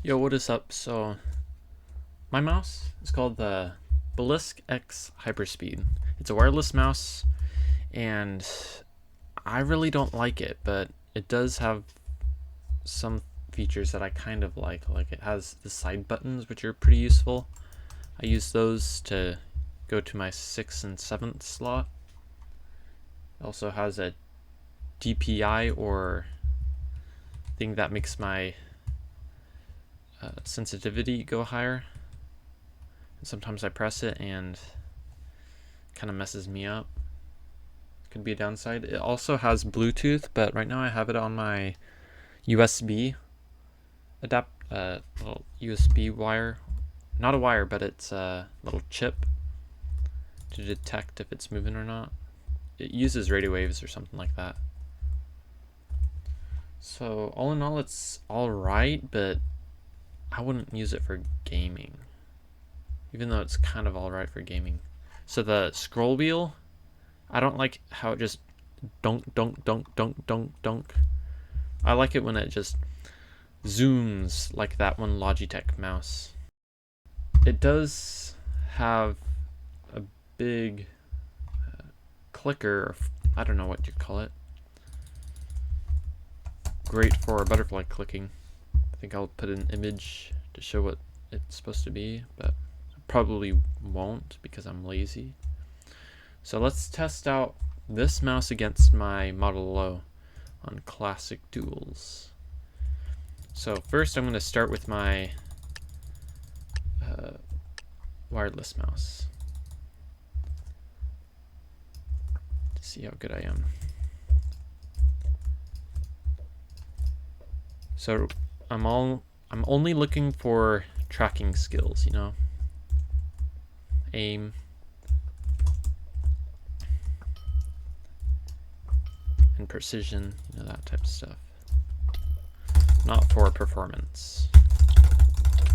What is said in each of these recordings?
Yo, what is up? So, my mouse is called the Belisk X Hyperspeed. It's a wireless mouse, and I really don't like it, but it does have some features that I kind of like. Like, it has the side buttons, which are pretty useful. I use those to go to my 6th and 7th slot. It also has a DPI, or thing that makes my sensitivity go higher. And sometimes I press it and it kind of messes me up. Could be a downside. It also has Bluetooth, but right now I have it on my USB little USB wire. Not a wire, but it's a little chip to detect if it's moving or not. It uses radio waves or something like that. So all in all, it's alright, but I wouldn't use it for gaming, even though it's kind of alright for gaming. So the scroll wheel, I don't like how it just dunk, dunk, dunk, dunk, dunk, dunk. I like it when it just zooms like that one Logitech mouse. It does have a big clicker, or I don't know what you call it. Great for butterfly clicking. I think I'll put an image to show what it's supposed to be, but I probably won't because I'm lazy. So let's test out this mouse against my Model O on Classic Duels. So first I'm going to start with my wireless mouse to see how good I am. So I'm only looking for tracking skills, aim, and precision, that type of stuff. Not for performance.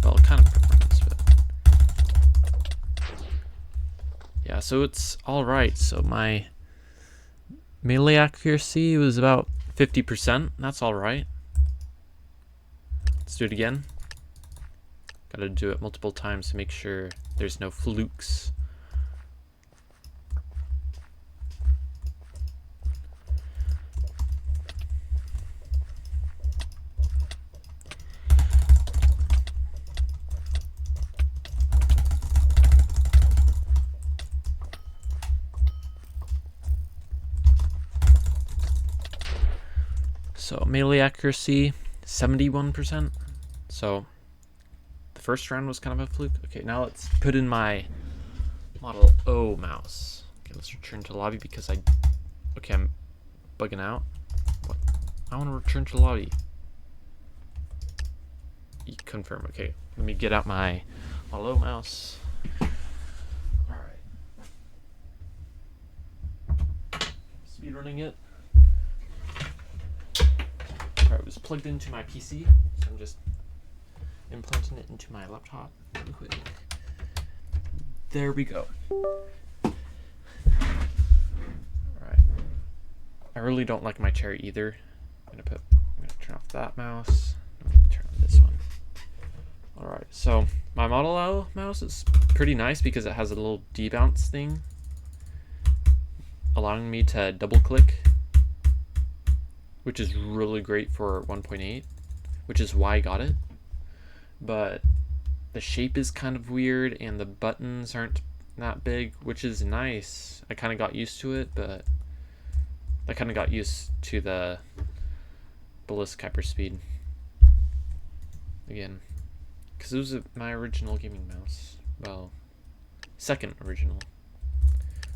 Well, kind of performance, but yeah, so it's alright. So my melee accuracy was about 50%. That's alright. Let's do it again. Gotta do it multiple times to make sure there's no flukes. So melee accuracy, 71%. So the first round was kind of a fluke. Okay, now let's put in my Model O mouse. Okay, let's return to lobby because I'm bugging out. What? I want to return to lobby. Confirm. Okay, let me get out my Model O mouse. Alright. Speed running it. It was plugged into my PC, so I'm just implanting it into my laptop really quick. There we go. Alright. I really don't like my chair either. I'm gonna turn off that mouse. I'm gonna turn on this one. Alright, so my Model O mouse is pretty nice because it has a little debounce thing, allowing me to double click, which is really great for 1.8, which is why I got it. But the shape is kind of weird and the buttons aren't that big, which is nice. I kind of got used to it, but I kind of got used to the Belisk Hyperspeed again, because it was my original gaming mouse. Well, second original.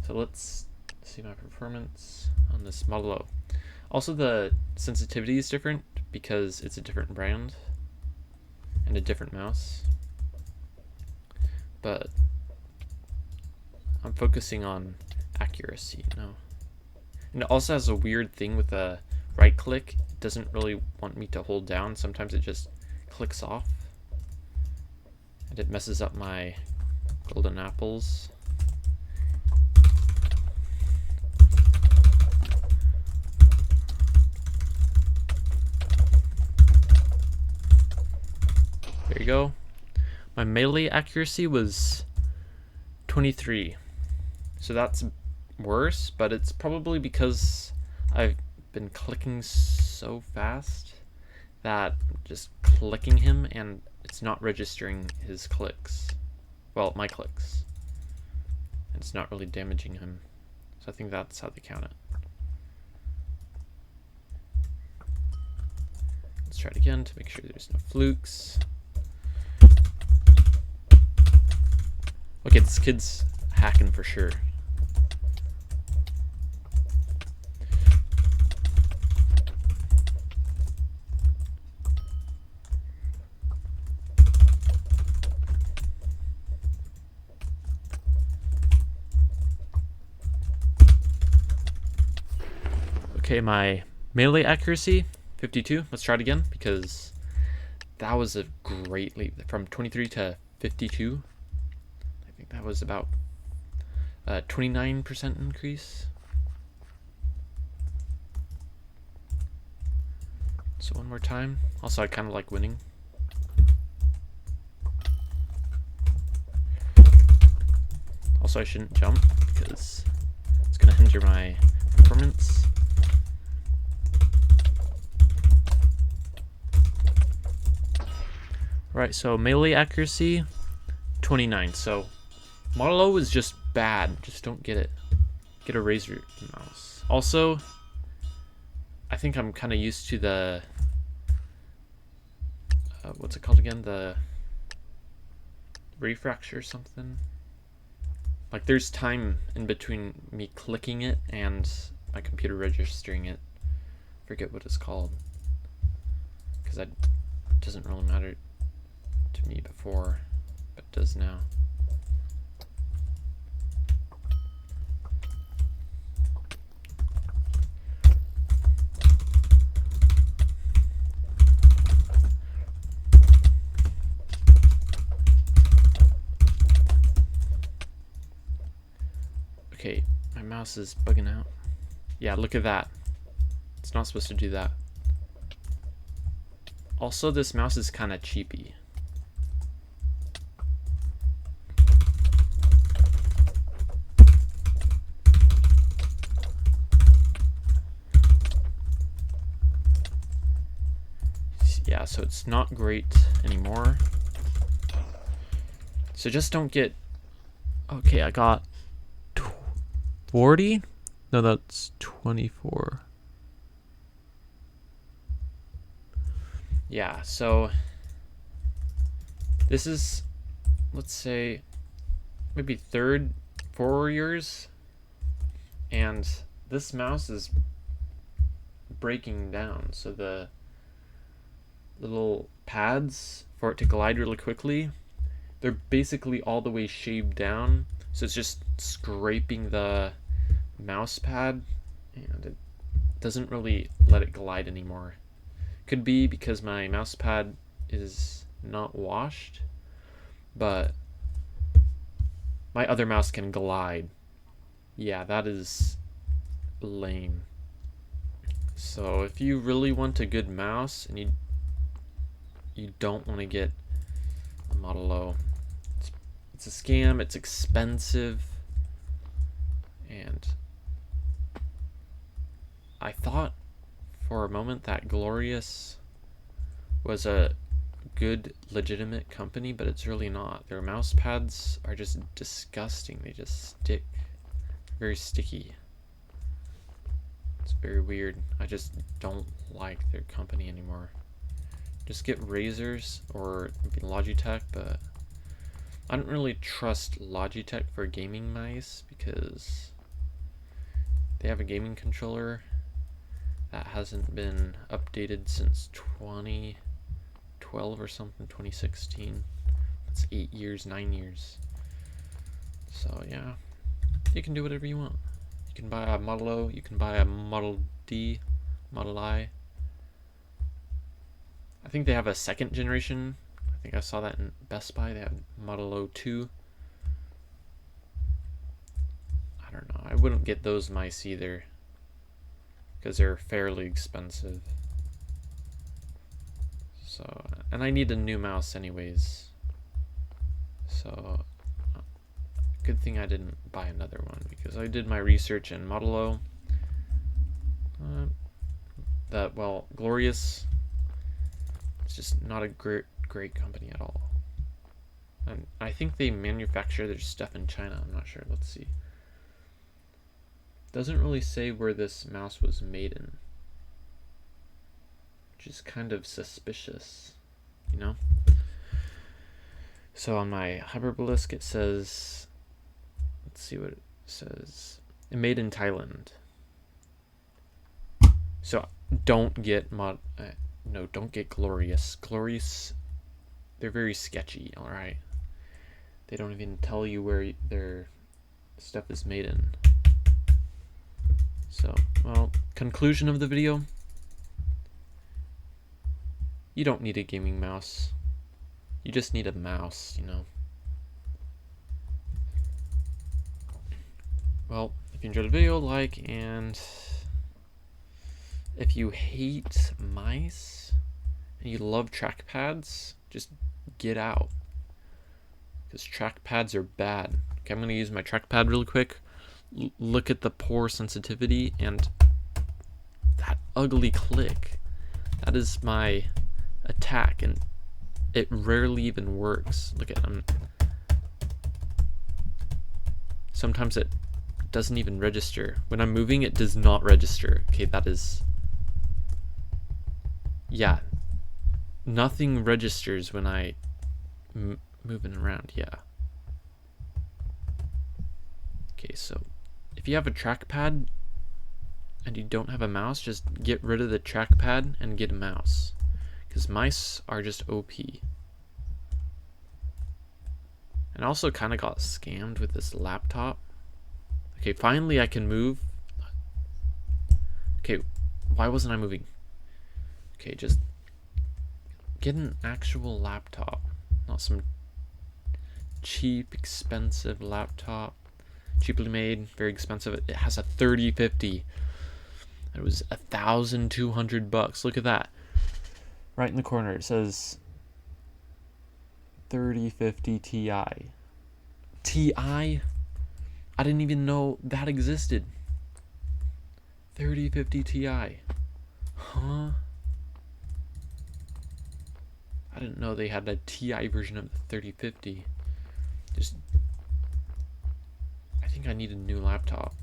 So let's see my performance on this Model O. Also, the sensitivity is different because it's a different brand and a different mouse. But I'm focusing on accuracy now. And it also has a weird thing with the right click. It doesn't really want me to hold down. Sometimes it just clicks off. And it messes up my golden apples. There you go. My melee accuracy was 23. So that's worse, but it's probably because I've been clicking so fast that just clicking him and it's not registering his clicks. Well, my clicks. And it's not really damaging him. So I think that's how they count it. Let's try it again to make sure there's no flukes. Okay, this kid's hacking for sure. Okay, my melee accuracy, 52. Let's try it again because that was a great leap from 23 to 52. I think that was about a 29% increase. So one more time. Also, I kind of like winning. Also, I shouldn't jump because it's going to hinder my performance. Right, so melee accuracy, 29. So Modelo is just bad. Just don't get it. Get a Razer mouse. Also, I think I'm kind of used to the what's it called again? The refresh or something. Like there's time in between me clicking it and my computer registering it. Forget what it's called because that doesn't really matter to me before, but does now. Okay, my mouse is bugging out. Yeah, look at that. It's not supposed to do that. Also, this mouse is kind of cheapy. Yeah, so it's not great anymore. So just don't get... Okay, I got 40? No, that's 24. Yeah, so this is, let's say, maybe 4 years, and this mouse is breaking down. So the little pads for it to glide really quickly, they're basically all the way shaved down, so it's just scraping the mouse pad and it doesn't really let it glide anymore. Could be because my mouse pad is not washed, but my other mouse can glide. Yeah, that is lame. So if you really want a good mouse and you don't want to get a Model O, it's a scam, it's expensive, and I thought for a moment that Glorious was a good, legitimate company, but it's really not. Their mouse pads are just disgusting. They just stick. Very sticky. It's very weird. I just don't like their company anymore. Just get Razers or maybe Logitech, but I don't really trust Logitech for gaming mice because they have a gaming controller that hasn't been updated since 2012 or something, 2016. That's 8 years, 9 years. So yeah, you can do whatever you want. You can buy a Model O, you can buy a Model D, Model I. I think they have a second generation. I think I saw that in Best Buy. They have Model O 2. I don't know. I wouldn't get those mice either because they're fairly expensive. So, and I need a new mouse anyways. So, good thing I didn't buy another one, because I did my research in Model O. Well, Glorious, it's just not a great company at all. And I think they manufacture their stuff in China. I'm not sure. Let's see. Doesn't really say where this mouse was made in, which is kind of suspicious, you know? So on my Hyperbolisk it says, let's see what it says. It made in Thailand. So don't get don't get Glorious. Glorious, they're very sketchy, alright? They don't even tell you where their stuff is made in. So, well, conclusion of the video. You don't need a gaming mouse. You just need a mouse, you know. Well, if you enjoyed the video, like, and if you hate mice and you love trackpads, just get out. Because trackpads are bad. Okay, I'm going to use my trackpad really quick. Look at the poor sensitivity and that ugly click. That is my attack, and it rarely even works. Look at them. Sometimes it doesn't even register. When I'm moving, it does not register. Okay, that is... yeah. Nothing registers when I moving around, yeah. Okay, so if you have a trackpad and you don't have a mouse, just get rid of the trackpad and get a mouse. Because mice are just OP. And I also kind of got scammed with this laptop. Okay, finally I can move. Okay, why wasn't I moving? Okay, just get an actual laptop. Not some cheap, expensive laptop. Cheaply made, very expensive. It has a 3050. It was $1,200. Look at that. Right in the corner it says 3050 Ti. Ti? I didn't even know that existed. 3050 Ti. Huh? I didn't know they had a Ti version of the 3050. I think I need a new laptop.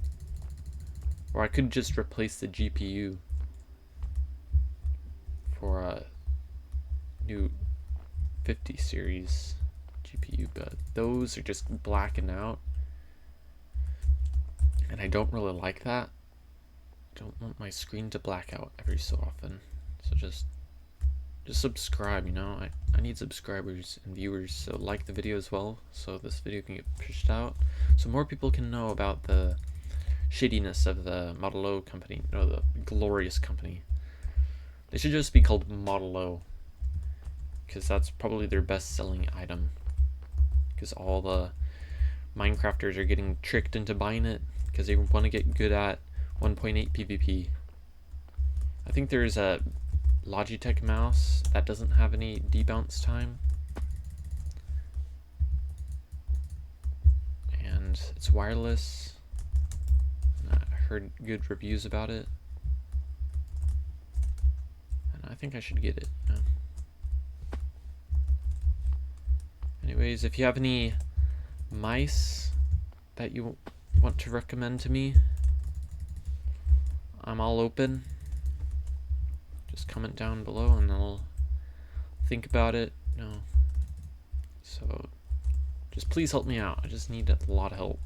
Or I could just replace the GPU for a new 50 series GPU, but those are just blacking out. And I don't really like that. I don't want my screen to black out every so often. So just subscribe, you know. I need subscribers and viewers, so like the video as well, so this video can get pushed out, so more people can know about the shadiness of the Model O company, or the Glorious company. They should just be called Model O, because that's probably their best selling item, because all the Minecrafters are getting tricked into buying it because they want to get good at 1.8 PvP. I think there's a Logitech mouse that doesn't have any debounce time, and it's wireless. I heard good reviews about it, and I think I should get it, you know? Anyways, if you have any mice that you want to recommend to me, I'm all open. Just comment down below and I'll think about it, you know. So just please help me out. I just need a lot of help.